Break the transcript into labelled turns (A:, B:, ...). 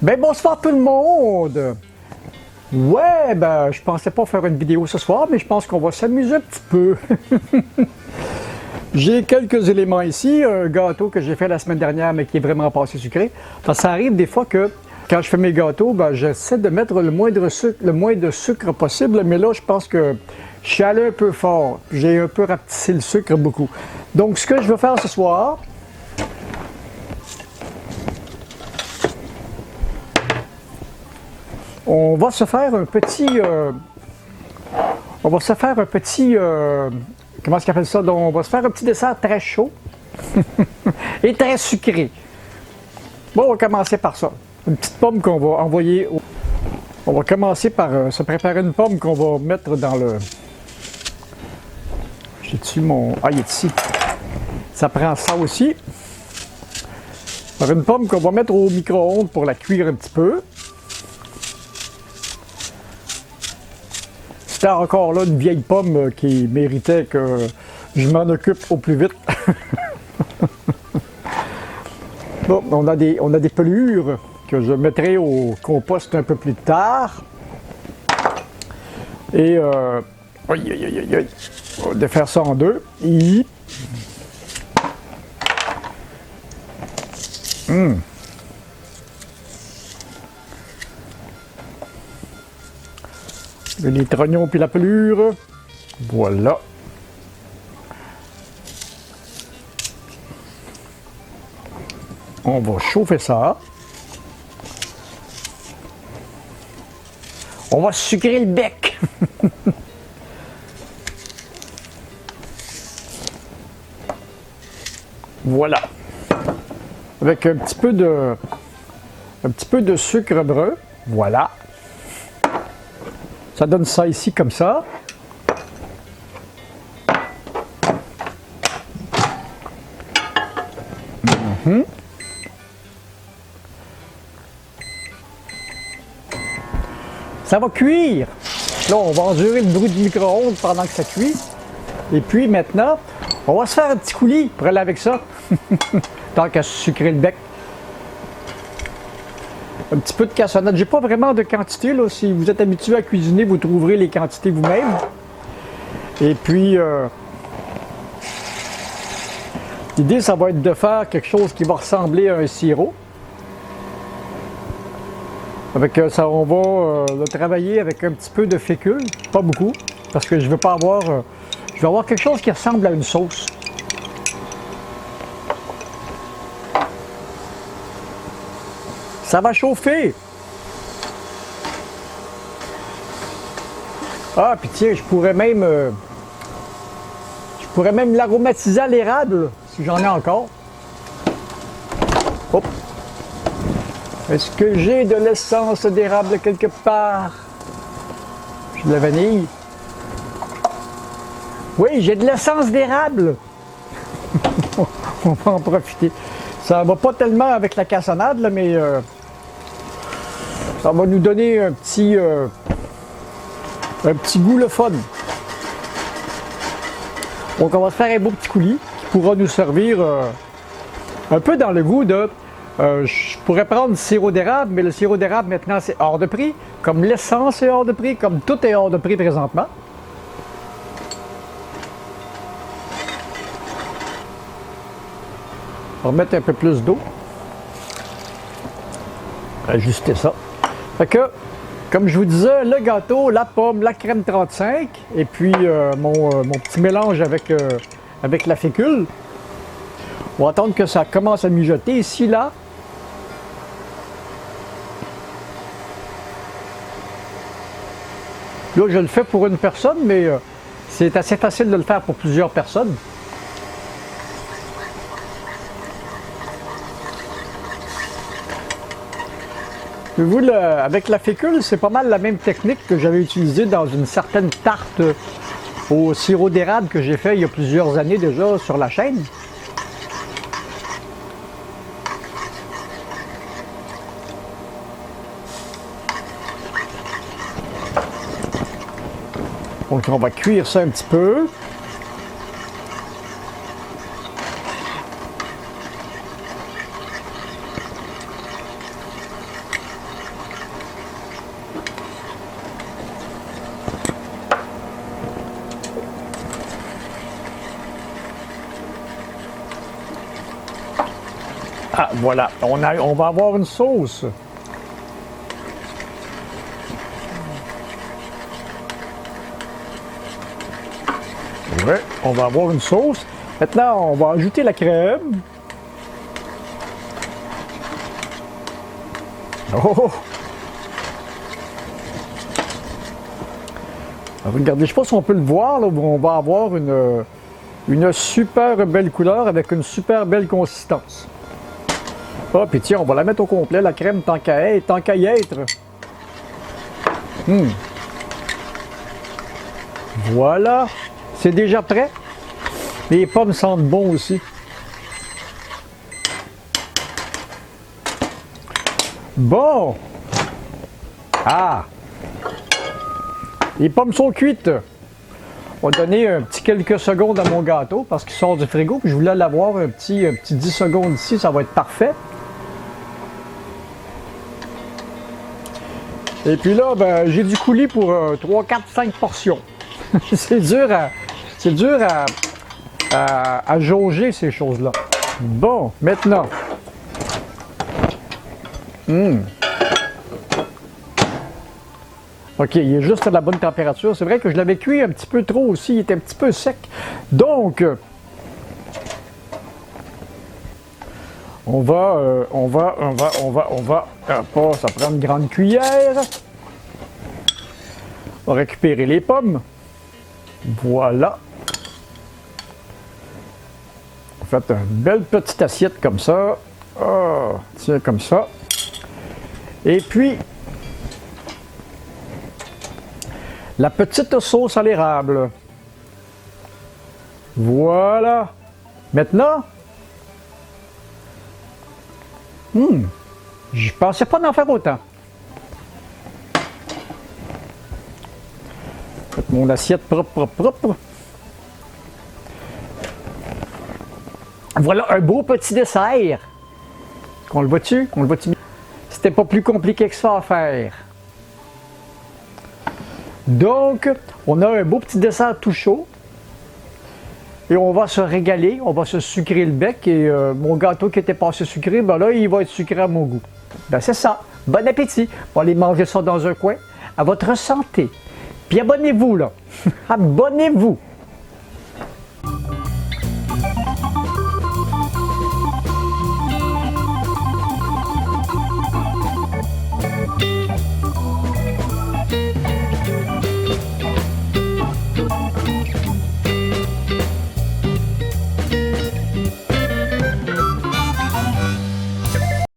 A: Ben bonsoir tout le monde! Ouais, ben je pensais pas faire une vidéo ce soir, mais je pense qu'on va s'amuser un petit peu. J'ai quelques éléments ici, un gâteau que j'ai fait la semaine dernière, mais qui est vraiment pas assez sucré. Parce que ça arrive des fois que quand je fais mes gâteaux, ben, j'essaie de mettre le moins de sucre possible, mais là je pense que je suis allé un peu fort. J'ai un peu rapetissé le sucre beaucoup. Donc ce que je vais faire ce soir, on va se faire un petit... comment est-ce qu'on appelle ça? Donc, on va se faire un petit dessert très chaud et très sucré. Bon, on va commencer par ça. Une petite pomme qu'on va envoyer au... On va commencer par se préparer une pomme qu'on va mettre dans le... J'ai dessus mon... Ah, il est ici. Ça prend ça aussi. Alors, une pomme qu'on va mettre au micro-ondes pour la cuire un petit peu. C'était encore là une vieille pomme qui méritait que je m'en occupe au plus vite. Bon, on a des pelures que je mettrai au compost un peu plus tard. Et on va défaire ça en deux. Les trognons puis la pelure. Voilà. On va chauffer ça. On va sucrer le bec. Voilà. Avec un petit peu de sucre brun. Voilà. Ça donne ça ici comme ça. Ça va cuire. Là, on va endurer le bruit du micro-ondes pendant que ça cuit. Et puis maintenant, on va se faire un petit coulis pour aller avec ça. Tant qu'à sucrer le bec. Un petit peu de cassonade. J'ai pas vraiment de quantité, là. Si vous êtes habitué à cuisiner, vous trouverez les quantités vous-même. Et puis, l'idée, ça va être de faire quelque chose qui va ressembler à un sirop. Avec ça, on va le travailler avec un petit peu de fécule, pas beaucoup, parce que je veux pas avoir, je veux avoir quelque chose qui ressemble à une sauce. Ça va chauffer. Ah, puis tiens, je pourrais même l'aromatiser à l'érable, si j'en ai encore. Hop. Est-ce que j'ai de l'essence d'érable quelque part? J'ai de la vanille. Oui, j'ai de l'essence d'érable. On va en profiter. Ça va pas tellement avec la cassonade, là, mais ça va nous donner un petit goût le fun. Donc on va se faire un beau petit coulis qui pourra nous servir un peu dans le goût de... je pourrais prendre du sirop d'érable, mais le sirop d'érable maintenant c'est hors de prix, comme l'essence est hors de prix, comme tout est hors de prix présentement. On va remettre un peu plus d'eau. Ajuster ça. Fait que, comme je vous disais, le gâteau, la pomme, la crème 35, et puis mon petit mélange avec la fécule. On va attendre que ça commence à mijoter ici, là. Là, je le fais pour une personne, mais c'est assez facile de le faire pour plusieurs personnes. Vous, avec la fécule, c'est pas mal la même technique que j'avais utilisée dans une certaine tarte au sirop d'érable que j'ai fait il y a plusieurs années déjà sur la chaîne. Donc on va cuire ça un petit peu. Voilà, on va avoir une sauce. Ouais, on va avoir une sauce. Maintenant, on va ajouter la crème. Oh! Regardez, je ne sais pas si on peut le voir, là, où on va avoir une super belle couleur avec une super belle consistance. Ah, puis tiens, on va la mettre au complet, la crème, tant qu'à y être. Voilà, c'est déjà prêt. Les pommes sentent bon aussi. Bon. Ah. Les pommes sont cuites. On va donner un petit quelques secondes à mon gâteau parce qu'il sort du frigo. Puis je voulais l'avoir un petit 10 secondes ici, ça va être parfait. Et puis là, ben, j'ai du coulis pour 3, 4, 5 portions. C'est dur à jauger ces choses-là. Bon, maintenant. OK, il est juste à la bonne température. C'est vrai que je l'avais cuit un petit peu trop aussi, il était un petit peu sec. Donc, on va, ça prend une grande cuillère. On va récupérer les pommes. Voilà. On fait une belle petite assiette comme ça. Oh, tiens, comme ça. Et puis, la petite sauce à l'érable. Voilà. Maintenant, je pensais pas d'en faire autant. Faites mon assiette propre. Voilà un beau petit dessert. On le voit-tu? On le voit-tu bien? C'était pas plus compliqué que ça à faire. Donc, on a un beau petit dessert tout chaud. Et on va se régaler, on va se sucrer le bec. Et mon gâteau qui était passé sucré, ben là, il va être sucré à mon goût. Ben c'est ça. Bon appétit. On va aller manger ça dans un coin. À votre santé. Puis abonnez-vous, là. Abonnez-vous.